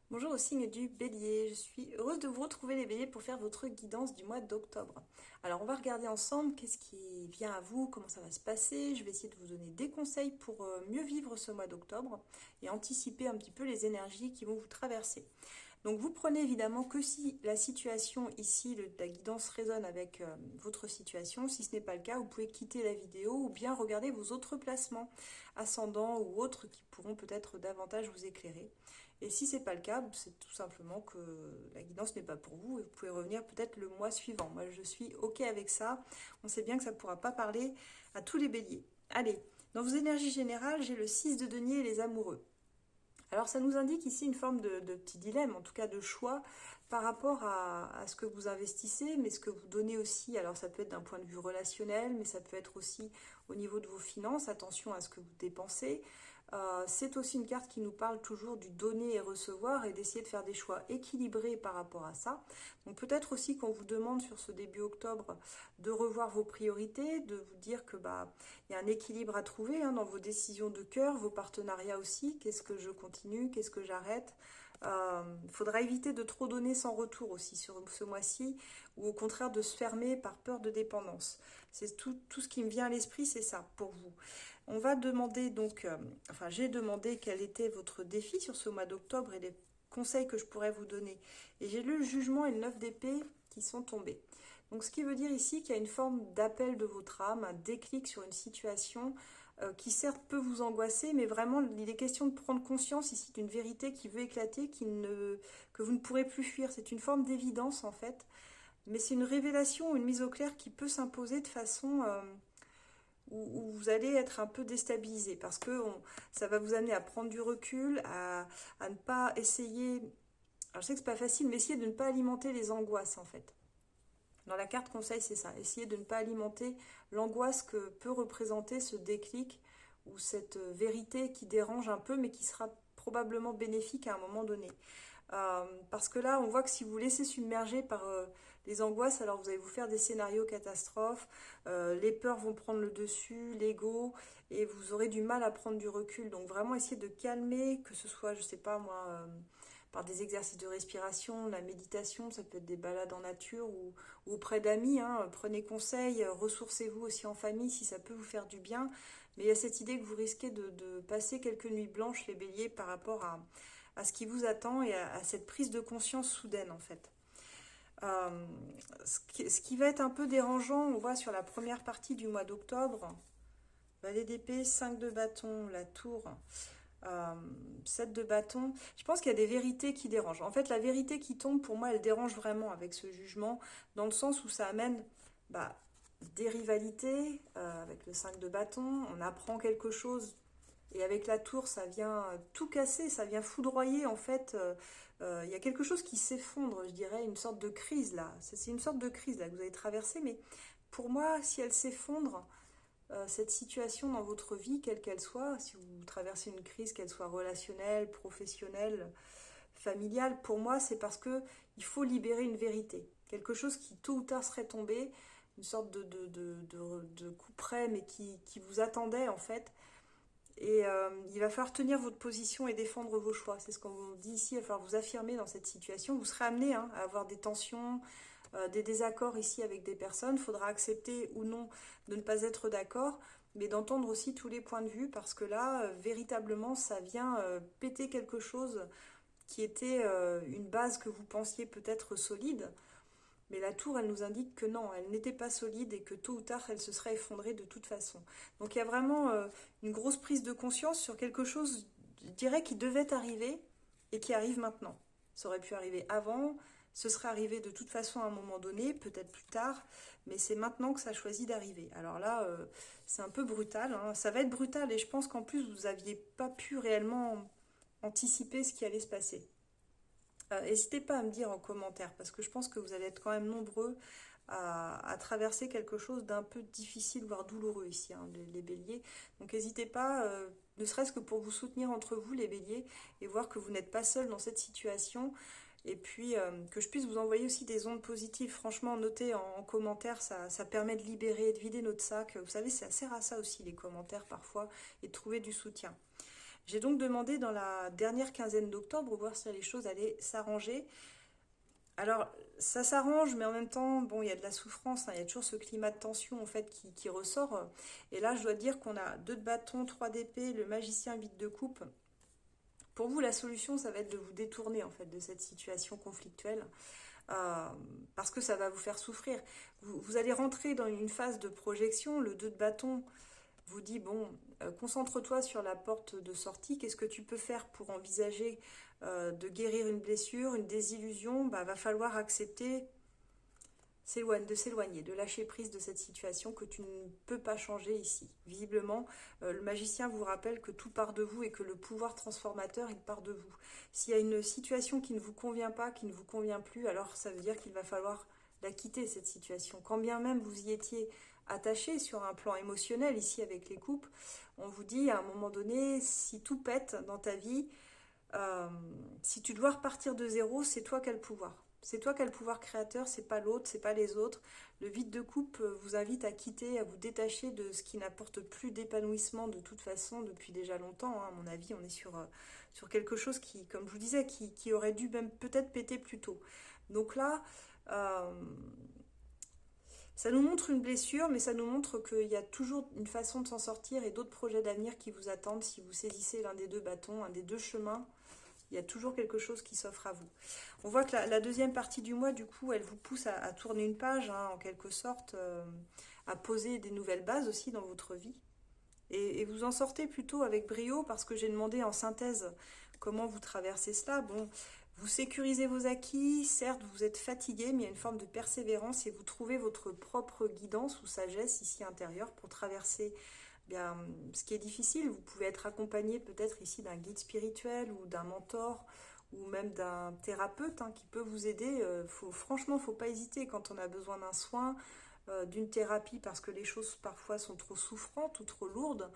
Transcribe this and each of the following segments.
Bonjour au signe du Bélier, je suis heureuse de vous retrouver les Béliers pour faire votre guidance du mois d'octobre. Alors on va regarder ensemble qu'est-ce qui vient à vous, comment ça va se passer, je vais essayer de vous donner des conseils pour mieux vivre ce mois d'octobre et anticiper un petit peu les énergies qui vont vous traverser. Donc vous prenez évidemment que si la situation ici, la guidance résonne avec votre situation. Si ce n'est pas le cas, vous pouvez quitter la vidéo ou bien regarder vos autres placements, ascendants ou autres qui pourront peut-être davantage vous éclairer. Et si c'est pas le cas, c'est tout simplement que la guidance n'est pas pour vous et vous pouvez revenir peut-être le mois suivant. Moi je suis ok avec ça. On sait bien que ça ne pourra pas parler à tous les béliers. Allez, dans vos énergies générales, j'ai le 6 de denier et les amoureux. Alors ça nous indique ici une forme de petit dilemme, en tout cas de choix par rapport à ce que vous investissez, mais ce que vous donnez aussi. Alors ça peut être d'un point de vue relationnel, mais ça peut être aussi au niveau de vos finances. Attention à ce que vous dépensez. C'est aussi une carte qui nous parle toujours du donner et recevoir et d'essayer de faire des choix équilibrés par rapport à ça. Donc peut-être aussi qu'on vous demande sur ce début octobre de revoir vos priorités, de vous dire que il y a un équilibre à trouver dans vos décisions de cœur, vos partenariats aussi. Qu'est-ce que je continue, qu'est-ce que j'arrête. Faudra éviter de trop donner sans retour aussi sur ce mois-ci, ou au contraire de se fermer par peur de dépendance. C'est tout ce qui me vient à l'esprit, c'est ça pour vous. On va demander donc, j'ai demandé quel était votre défi sur ce mois d'octobre et les conseils que je pourrais vous donner. Et j'ai lu le jugement et le 9 d'épée qui sont tombés. Donc ce qui veut dire ici qu'il y a une forme d'appel de votre âme, un déclic sur une situation qui certes peut vous angoisser, mais vraiment il est question de prendre conscience ici d'une vérité qui veut éclater, que vous ne pourrez plus fuir. C'est une forme d'évidence en fait, mais c'est une révélation, une mise au clair qui peut s'imposer de façon où vous allez être un peu déstabilisé parce que ça va vous amener à prendre du recul, à ne pas essayer. Alors je sais que c'est pas facile, mais essayer de ne pas alimenter les angoisses en fait. Dans la carte conseil, c'est ça. Essayer de ne pas alimenter l'angoisse que peut représenter ce déclic ou cette vérité qui dérange un peu, mais qui sera probablement bénéfique à un moment donné. Parce que là, on voit que si vous vous laissez submerger par les angoisses, alors vous allez vous faire des scénarios catastrophes, les peurs vont prendre le dessus, l'ego, et vous aurez du mal à prendre du recul. Donc vraiment essayer de calmer, que ce soit, je sais pas moi, par des exercices de respiration, la méditation, ça peut être des balades en nature ou auprès d'amis. Prenez conseil, ressourcez-vous aussi en famille si ça peut vous faire du bien. Mais il y a cette idée que vous risquez de passer quelques nuits blanches, les béliers, par rapport à ce qui vous attend et à cette prise de conscience soudaine en fait. Euh, ce qui va être un peu dérangeant, on voit sur la première partie du mois d'octobre, valet d'épée, 5 de bâton, la tour, euh, 7 de bâton. Je pense qu'il y a des vérités qui dérangent. En fait, la vérité qui tombe, pour moi, elle dérange vraiment avec ce jugement, dans le sens où ça amène bah, des rivalités, avec le 5 de bâton, on apprend quelque chose. Et avec la tour, ça vient tout casser, ça vient foudroyer en fait. Il y a quelque chose qui s'effondre, je dirais, une sorte de crise là. C'est une sorte de crise là que vous avez traversée, mais pour moi, si elle s'effondre, cette situation dans votre vie, quelle qu'elle soit, si vous traversez une crise, qu'elle soit relationnelle, professionnelle, familiale, pour moi, c'est parce que il faut libérer une vérité. Quelque chose qui tôt ou tard serait tombé, une sorte de coup près, mais qui vous attendait en fait. Et il va falloir tenir votre position et défendre vos choix. C'est ce qu'on dit ici. Il va falloir vous affirmer dans cette situation. Vous serez amené à avoir des tensions, des désaccords ici avec des personnes. Il faudra accepter ou non de ne pas être d'accord, mais d'entendre aussi tous les points de vue parce que là, véritablement, ça vient péter quelque chose qui était une base que vous pensiez peut-être solide. Mais la tour, elle nous indique que non, elle n'était pas solide et que tôt ou tard, elle se serait effondrée de toute façon. Donc il y a vraiment une grosse prise de conscience sur quelque chose, je dirais, qui devait arriver et qui arrive maintenant. Ça aurait pu arriver avant, ce serait arrivé de toute façon à un moment donné, peut-être plus tard, mais c'est maintenant que ça choisit d'arriver. Alors là, c'est un peu brutal, ça va être brutal et je pense qu'en plus, vous n'aviez pas pu réellement anticiper ce qui allait se passer. N'hésitez pas à me dire en commentaire parce que je pense que vous allez être quand même nombreux à traverser quelque chose d'un peu difficile, voire douloureux ici, les béliers. Donc n'hésitez pas, ne serait-ce que pour vous soutenir entre vous, les béliers, et voir que vous n'êtes pas seul dans cette situation. Et puis que je puisse vous envoyer aussi des ondes positives. Franchement, notez en commentaire, ça permet de libérer, de vider notre sac. Vous savez, ça sert à ça aussi, les commentaires parfois, et de trouver du soutien. J'ai donc demandé dans la dernière quinzaine d'octobre, voir si les choses allaient s'arranger. Alors, ça s'arrange, mais en même temps, bon, il y a de la souffrance, hein, il y a toujours ce climat de tension en fait qui ressort. Et là, je dois dire qu'on a 2 de bâton, 3 d'épée, le magicien 8 de coupe. Pour vous, la solution, ça va être de vous détourner en fait de cette situation conflictuelle, euh, parce que ça va vous faire souffrir. Vous allez rentrer dans une phase de projection. Le 2 de bâton vous dit, bon, concentre-toi sur la porte de sortie, qu'est-ce que tu peux faire pour envisager de guérir une blessure, une désillusion. Bah, va falloir accepter de s'éloigner, de lâcher prise de cette situation que tu ne peux pas changer ici. Visiblement, le magicien vous rappelle que tout part de vous et que le pouvoir transformateur, il part de vous. S'il y a une situation qui ne vous convient pas, qui ne vous convient plus, alors ça veut dire qu'il va falloir la quitter, cette situation. Quand bien même vous y étiez attaché sur un plan émotionnel, ici avec les coupes, on vous dit à un moment donné, si tout pète dans ta vie, euh, si tu dois repartir de zéro, c'est toi qui as le pouvoir. C'est toi qui as le pouvoir créateur, c'est pas l'autre, c'est pas les autres. Le vide de coupe vous invite à quitter, à vous détacher de ce qui n'apporte plus d'épanouissement de toute façon depuis déjà longtemps. Hein. À mon avis, on est sur quelque chose qui, comme je vous disais, qui aurait dû même peut-être péter plus tôt. Donc là, euh, ça nous montre une blessure, mais ça nous montre qu'il y a toujours une façon de s'en sortir et d'autres projets d'avenir qui vous attendent si vous saisissez l'un des 2 bâtons, un des 2 chemins. Il y a toujours quelque chose qui s'offre à vous. On voit que la deuxième partie du mois, du coup, elle vous pousse à tourner une page, hein, en quelque sorte, à poser des nouvelles bases aussi dans votre vie. Et vous en sortez plutôt avec brio parce que j'ai demandé en synthèse comment vous traversez cela. Bon, vous sécurisez vos acquis, certes vous êtes fatigué, mais il y a une forme de persévérance et vous trouvez votre propre guidance ou sagesse ici intérieure pour traverser bien, ce qui est difficile. Vous pouvez être accompagné peut-être ici d'un guide spirituel ou d'un mentor ou même d'un thérapeute, hein, qui peut vous aider. Franchement, il ne faut pas hésiter quand on a besoin d'un soin, d'une thérapie parce que les choses parfois sont trop souffrantes ou trop lourdes.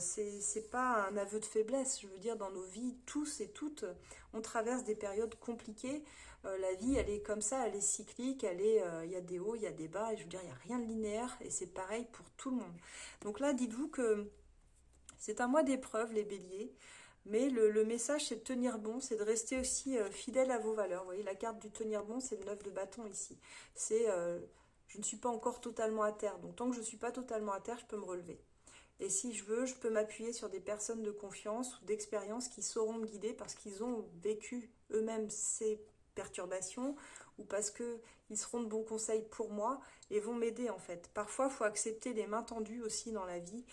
C'est pas un aveu de faiblesse. Je veux dire, dans nos vies, tous et toutes, on traverse des périodes compliquées. La vie, elle est comme ça, elle est cyclique, il y a des hauts, il y a des bas, et je veux dire, il n'y a rien de linéaire, et c'est pareil pour tout le monde. Donc là, dites-vous que c'est un mois d'épreuve, les béliers, mais le message, c'est de tenir bon, c'est de rester aussi fidèle à vos valeurs. Vous voyez, la carte du tenir bon, c'est le 9 de bâton ici. C'est je ne suis pas encore totalement à terre, donc tant que je ne suis pas totalement à terre, je peux me relever. Et si je veux, je peux m'appuyer sur des personnes de confiance ou d'expérience qui sauront me guider parce qu'ils ont vécu eux-mêmes ces perturbations ou parce qu'ils seront de bons conseils pour moi et vont m'aider en fait. Parfois, il faut accepter les mains tendues aussi dans la vie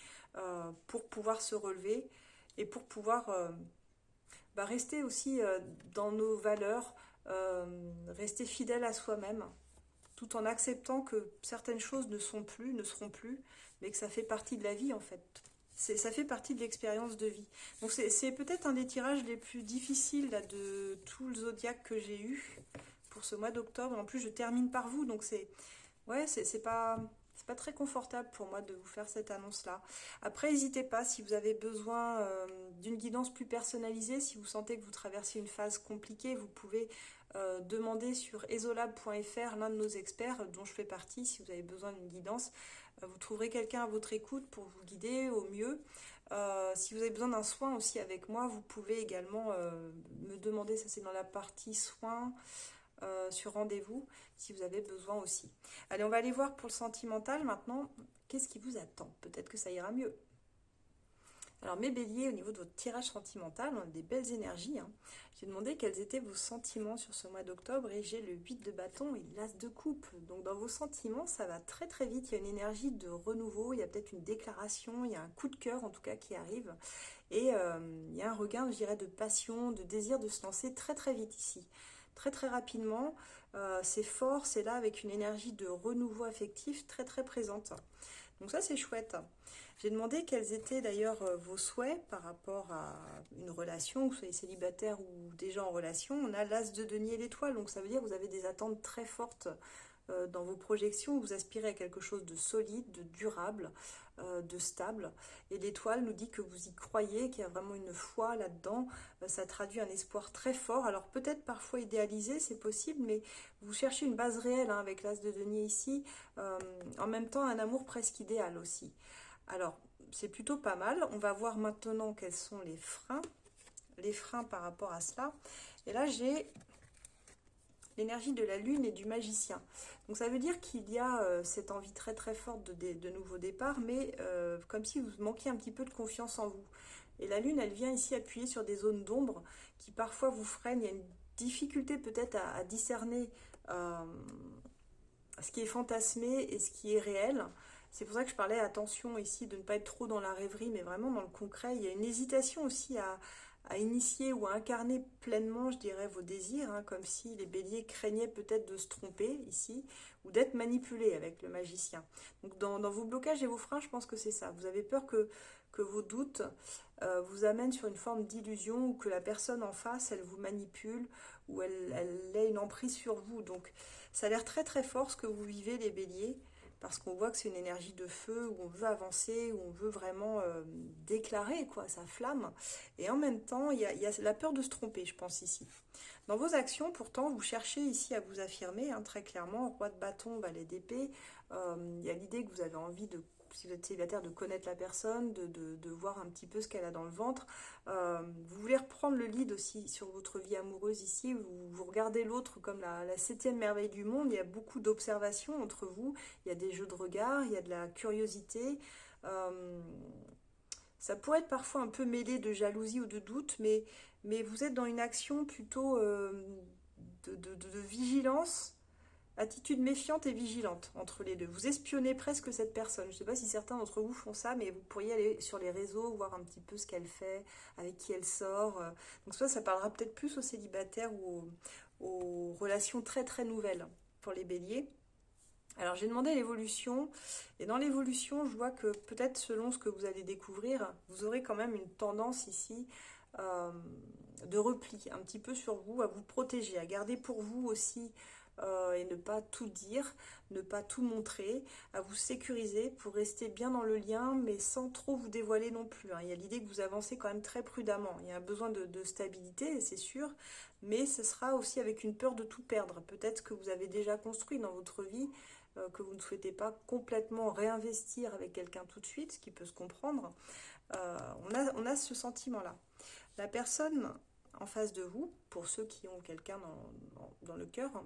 pour pouvoir se relever et pour pouvoir rester aussi dans nos valeurs, rester fidèle à soi-même tout en acceptant que certaines choses ne seront plus, mais que ça fait partie de la vie en fait. Ça fait partie de l'expérience de vie. Donc c'est peut-être un des tirages les plus difficiles là, de tout le zodiaque que j'ai eu pour ce mois d'octobre. En plus, je termine par vous, donc c'est pas très confortable pour moi de vous faire cette annonce-là. Après, n'hésitez pas si vous avez besoin d'une guidance plus personnalisée, si vous sentez que vous traversez une phase compliquée, vous pouvez demander sur esolab.fr l'un de nos experts dont je fais partie. Si vous avez besoin d'une guidance, vous trouverez quelqu'un à votre écoute pour vous guider au mieux. Si vous avez besoin d'un soin aussi avec moi, vous pouvez également me demander, ça c'est dans la partie soins, sur rendez-vous, si vous avez besoin aussi. Allez, on va aller voir pour le sentimental maintenant. Qu'est-ce qui vous attend? Peut-être que ça ira mieux. Alors mes béliers, au niveau de votre tirage sentimental, on a des belles énergies. Hein. J'ai demandé quels étaient vos sentiments sur ce mois d'octobre et j'ai le 8 de bâton et l'as de coupe. Donc dans vos sentiments, ça va très très vite. Il y a une énergie de renouveau, il y a peut-être une déclaration, il y a un coup de cœur en tout cas qui arrive. Et il y a un regain, je dirais, de passion, de désir de se lancer très très vite ici. Très très rapidement, c'est fort, c'est là avec une énergie de renouveau affectif très très présente. Donc ça c'est chouette. J'ai demandé quels étaient d'ailleurs vos souhaits par rapport à une relation, que vous soyez célibataire ou déjà en relation. On a l'as de denier et l'étoile, donc ça veut dire que vous avez des attentes très fortes dans vos projections. Vous aspirez à quelque chose de solide, de durable, de stable. Et l'étoile nous dit que vous y croyez, qu'il y a vraiment une foi là-dedans. Ça traduit un espoir très fort. Alors peut-être parfois idéalisé, c'est possible, mais vous cherchez une base réelle, hein, avec l'as de denier ici. En même temps, un amour presque idéal aussi. Alors, c'est plutôt pas mal. On va voir maintenant quels sont les freins par rapport à cela. Et là, j'ai l'énergie de la lune et du magicien. Donc ça veut dire qu'il y a cette envie très très forte de nouveau départ, mais comme si vous manquiez un petit peu de confiance en vous. Et la lune, elle vient ici appuyer sur des zones d'ombre qui parfois vous freinent. Il y a une difficulté peut-être à discerner ce qui est fantasmé et ce qui est réel. C'est pour ça que je parlais attention ici de ne pas être trop dans la rêverie, mais vraiment dans le concret. Il y a une hésitation aussi à initier ou à incarner pleinement, je dirais, vos désirs, hein, comme si les béliers craignaient peut-être de se tromper ici, ou d'être manipulés avec le magicien. Donc dans vos blocages et vos freins, je pense que c'est ça. Vous avez peur que vos doutes vous amènent sur une forme d'illusion, ou que la personne en face, elle vous manipule, ou elle ait une emprise sur vous. Donc ça a l'air très très fort ce que vous vivez, les béliers, parce qu'on voit que c'est une énergie de feu, où on veut avancer, où on veut vraiment déclarer quoi, sa flamme. Et en même temps, il y a la peur de se tromper, je pense, ici. Dans vos actions, pourtant, vous cherchez ici à vous affirmer, hein, très clairement, roi de bâton, valet d'épée. Il y a l'idée que vous avez envie de, si vous êtes célibataire, de connaître la personne, de voir un petit peu ce qu'elle a dans le ventre. Vous voulez reprendre le lead aussi sur votre vie amoureuse ici. Vous regardez l'autre comme la septième merveille du monde. Il y a beaucoup d'observations entre vous. Il y a des jeux de regard, il y a de la curiosité. Euh, Ça pourrait être parfois un peu mêlé de jalousie ou de doute, mais vous êtes dans une action plutôt de vigilance, attitude méfiante et vigilante entre les deux. Vous espionnez presque cette personne. Je ne sais pas si certains d'entre vous font ça, mais vous pourriez aller sur les réseaux, voir un petit peu ce qu'elle fait, avec qui elle sort. Donc ça parlera peut-être plus aux célibataires ou aux relations très très nouvelles pour les béliers. Alors j'ai demandé l'évolution, et dans l'évolution, je vois que peut-être selon ce que vous allez découvrir, vous aurez quand même une tendance ici euh, de repli, un petit peu sur vous, à vous protéger, à garder pour vous aussi et ne pas tout dire, ne pas tout montrer, à vous sécuriser pour rester bien dans le lien, mais sans trop vous dévoiler non plus, hein. Il y a l'idée que vous avancez quand même très prudemment. Il y a un besoin de stabilité, c'est sûr, mais ce sera aussi avec une peur de tout perdre. Peut-être que vous avez déjà construit dans votre vie, que vous ne souhaitez pas complètement réinvestir avec quelqu'un tout de suite, ce qui peut se comprendre. On a ce sentiment-là. La personne en face de vous, pour ceux qui ont quelqu'un dans le cœur,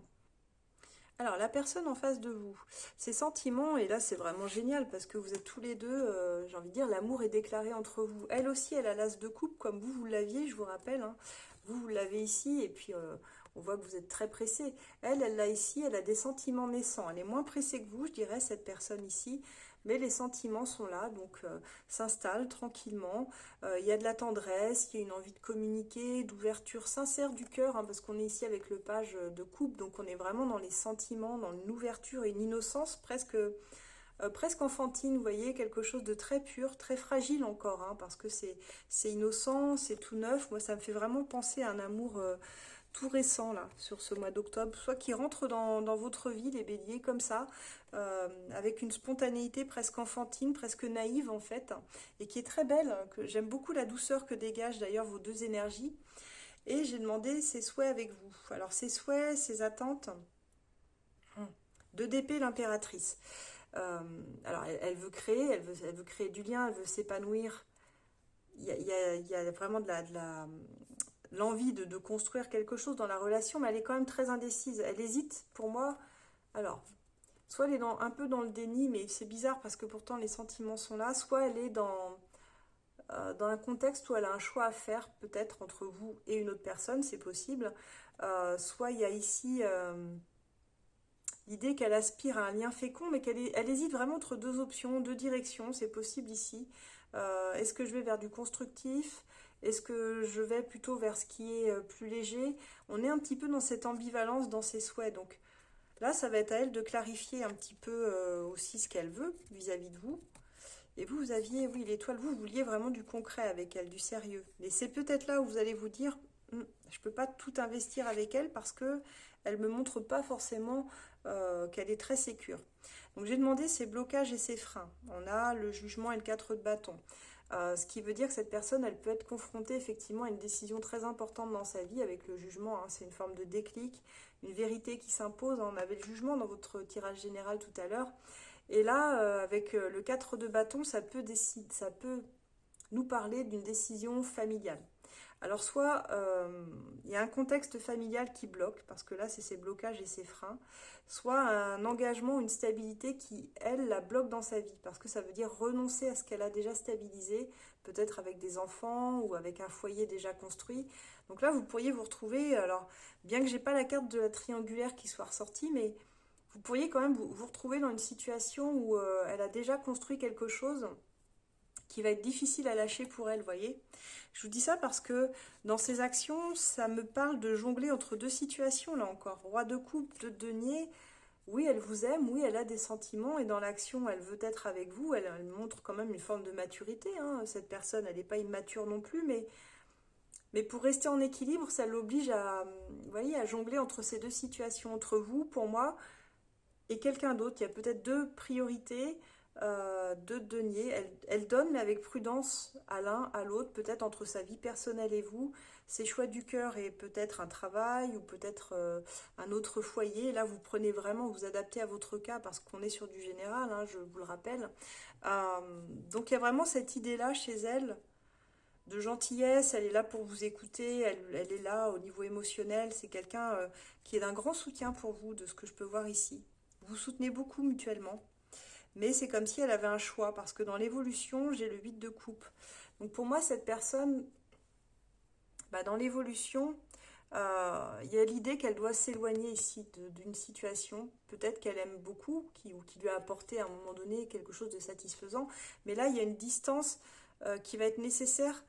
alors, la personne en face de vous, ses sentiments, et là c'est vraiment génial parce que vous êtes tous les deux, j'ai envie de dire, l'amour est déclaré entre vous. Elle aussi, elle a l'as de coupe comme vous l'aviez, je vous rappelle, hein. Vous l'avez ici, et puis on voit que vous êtes très pressé. Elle l'a ici, elle a des sentiments naissants. Elle est moins pressée que vous, je dirais, cette personne ici, mais les sentiments sont là, donc s'installent tranquillement. Il y a de la tendresse, il y a une envie de communiquer, d'ouverture sincère du cœur, hein, parce qu'on est ici avec le page de coupe, donc on est vraiment dans les sentiments, dans une ouverture et une innocence presque enfantine, vous voyez, quelque chose de très pur, très fragile encore, hein, parce que c'est innocent, c'est tout neuf. Moi, ça me fait vraiment penser à un amour tout récent là sur ce mois d'octobre, soit qui rentre dans votre vie, les béliers, comme ça, avec une spontanéité presque enfantine, presque naïve en fait, et qui est très belle, que j'aime beaucoup la douceur que dégagent d'ailleurs vos deux énergies. Et j'ai demandé ses souhaits avec vous. Alors ses souhaits, ses attentes, deux d'épée, l'impératrice. Alors elle veut créer, elle veut créer du lien, elle veut s'épanouir. Il y a vraiment l'envie de construire quelque chose dans la relation, mais elle est quand même très indécise. Elle hésite pour moi. Alors, soit elle est un peu dans le déni, mais c'est bizarre parce que pourtant les sentiments sont là, soit elle est dans un contexte où elle a un choix à faire, peut-être entre vous et une autre personne, c'est possible. Soit il y a ici l'idée qu'elle aspire à un lien fécond, mais elle hésite vraiment entre deux options, deux directions, c'est possible ici. Est-ce que je vais vers du constructif? Est-ce que je vais plutôt vers ce qui est plus léger? On est un petit peu dans cette ambivalence dans ses souhaits, donc là, ça va être à elle de clarifier un petit peu aussi ce qu'elle veut vis-à-vis de vous. Et vous, vous aviez, oui, l'étoile, vous vouliez vraiment du concret avec elle, du sérieux. Mais c'est peut-être là où vous allez vous dire, je ne peux pas tout investir avec elle parce que elle me montre pas forcément qu'elle est très sécure. Donc j'ai demandé ses blocages et ses freins. On a le jugement et le 4 de bâton. Ce qui veut dire que cette personne, elle peut être confrontée effectivement à une décision très importante dans sa vie avec le jugement, hein. C'est une forme de déclic, une vérité qui s'impose. On avait le jugement dans votre tirage général tout à l'heure. Et là, avec le 4 de bâton, ça peut nous parler d'une décision familiale. Alors soit il y a un contexte familial qui bloque, parce que là c'est ses blocages et ses freins, soit un engagement, une stabilité qui, elle, la bloque dans sa vie, parce que ça veut dire renoncer à ce qu'elle a déjà stabilisé, peut-être avec des enfants ou avec un foyer déjà construit. Donc là vous pourriez vous retrouver, alors bien que j'ai pas la carte de la triangulaire qui soit ressortie, mais vous pourriez quand même vous retrouver dans une situation où elle a déjà construit quelque chose qui va être difficile à lâcher pour elle, voyez. Je vous dis ça parce que dans ses actions, ça me parle de jongler entre deux situations, là encore. Roi de coupe, de denier, oui, elle vous aime, oui, elle a des sentiments, et dans l'action, elle veut être avec vous, elle montre quand même une forme de maturité, hein. Cette personne, elle n'est pas immature non plus, mais pour rester en équilibre, ça l'oblige à, vous voyez, à jongler entre ces deux situations, entre vous, pour moi, et quelqu'un d'autre. Il y a peut-être deux priorités, deux deniers. Elle donne, mais avec prudence à l'un, à l'autre, peut-être entre sa vie personnelle et vous, ses choix du cœur et peut-être un travail ou peut-être un autre foyer. Là, vous prenez vraiment, vous adaptez à votre cas parce qu'on est sur du général, hein, je vous le rappelle. Euh, donc il y a vraiment cette idée-là chez elle de gentillesse, elle est là pour vous écouter, elle est là au niveau émotionnel, c'est quelqu'un qui est d'un grand soutien pour vous, de ce que je peux voir ici. Vous vous soutenez beaucoup mutuellement, mais c'est comme si elle avait un choix, parce que dans l'évolution, j'ai le 8 de coupe. Donc pour moi, cette personne, bah, dans l'évolution, il y a l'idée qu'elle doit s'éloigner ici d'une situation, peut-être qu'elle aime beaucoup, ou qui lui a apporté à un moment donné quelque chose de satisfaisant, mais là, il y a une distance qui va être nécessaire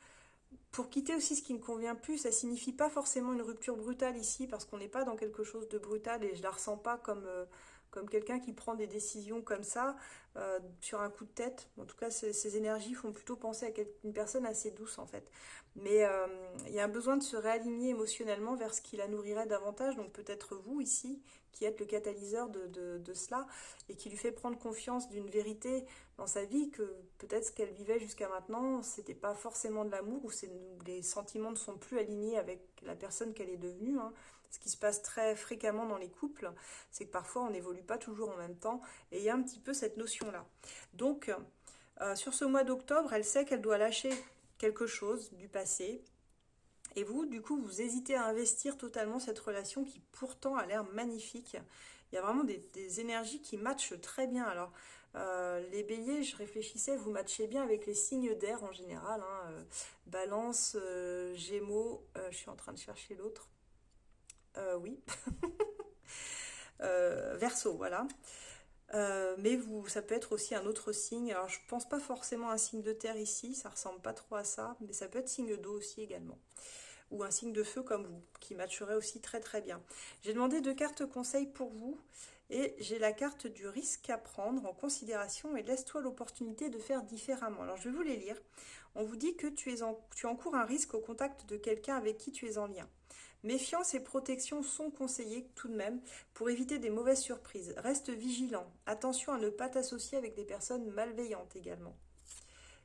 pour quitter aussi ce qui ne convient plus. Ça signifie pas forcément une rupture brutale ici, parce qu'on n'est pas dans quelque chose de brutal, et je la ressens pas comme, comme quelqu'un qui prend des décisions comme ça, sur un coup de tête. En tout cas, ces énergies font plutôt penser à une personne assez douce, en fait. Mais il y a un besoin de se réaligner émotionnellement vers ce qui la nourrirait davantage, donc peut-être vous ici, qui êtes le catalyseur de cela, et qui lui fait prendre confiance d'une vérité dans sa vie, que peut-être ce qu'elle vivait jusqu'à maintenant, c'était pas forcément de l'amour, ou les sentiments ne sont plus alignés avec la personne qu'elle est devenue, hein. Ce qui se passe très fréquemment dans les couples, c'est que parfois on n'évolue pas toujours en même temps, et il y a un petit peu cette notion-là. Donc, sur ce mois d'octobre, elle sait qu'elle doit lâcher quelque chose du passé, et vous, du coup, vous hésitez à investir totalement cette relation qui pourtant a l'air magnifique. Il y a vraiment des énergies qui matchent très bien. Alors, les béliers, je réfléchissais, vous matchez bien avec les signes d'air en général, hein, Balance, Gémeaux, je suis en train de chercher l'autre. Oui, Verseau, voilà. Mais vous, ça peut être aussi un autre signe. Alors, je pense pas forcément à un signe de terre ici, ça ressemble pas trop à ça, mais ça peut être signe d'eau aussi également. Ou un signe de feu comme vous, qui matcherait aussi très très bien. J'ai demandé 2 cartes conseils pour vous, et j'ai la carte du risque à prendre en considération et laisse-toi l'opportunité de faire différemment. Alors je vais vous les lire. On vous dit que tu encours un risque au contact de quelqu'un avec qui tu es en lien. Méfiance et protection sont conseillées tout de même pour éviter des mauvaises surprises. Reste vigilant. Attention à ne pas t'associer avec des personnes malveillantes également.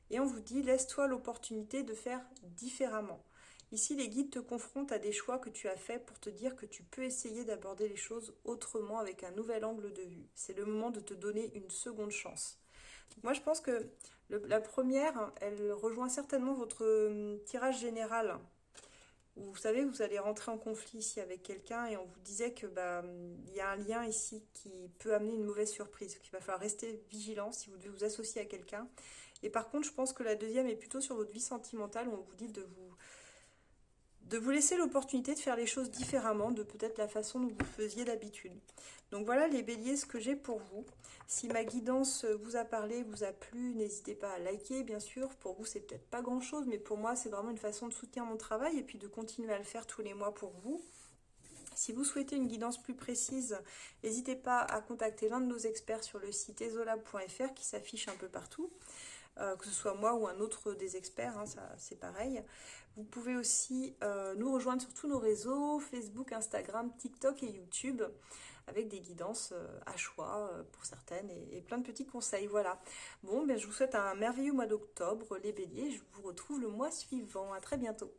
Et on vous dit, laisse-toi l'opportunité de faire différemment. Ici, les guides te confrontent à des choix que tu as faits pour te dire que tu peux essayer d'aborder les choses autrement, avec un nouvel angle de vue. C'est le moment de te donner une seconde chance. Donc moi, je pense que la première, elle rejoint certainement votre tirage général. Vous savez, vous allez rentrer en conflit ici avec quelqu'un, et on vous disait que il y a un lien ici qui peut amener une mauvaise surprise. Il va falloir rester vigilant si vous devez vous associer à quelqu'un. Et par contre, je pense que la deuxième est plutôt sur votre vie sentimentale, où on vous dit de vous laisser l'opportunité de faire les choses différemment, de peut-être la façon dont vous faisiez d'habitude. Donc voilà les béliers, ce que j'ai pour vous. Si ma guidance vous a parlé, vous a plu, n'hésitez pas à liker, bien sûr. Pour vous, c'est peut-être pas grand-chose, mais pour moi, c'est vraiment une façon de soutenir mon travail et puis de continuer à le faire tous les mois pour vous. Si vous souhaitez une guidance plus précise, n'hésitez pas à contacter l'un de nos experts sur le site esolab.fr qui s'affiche un peu partout. Que ce soit moi ou un autre des experts, hein, c'est pareil. Vous pouvez aussi nous rejoindre sur tous nos réseaux, Facebook, Instagram, TikTok et YouTube, avec des guidances à choix pour certaines, et plein de petits conseils. Voilà. Bon, je vous souhaite un merveilleux mois d'octobre, les béliers. Je vous retrouve le mois suivant. À très bientôt.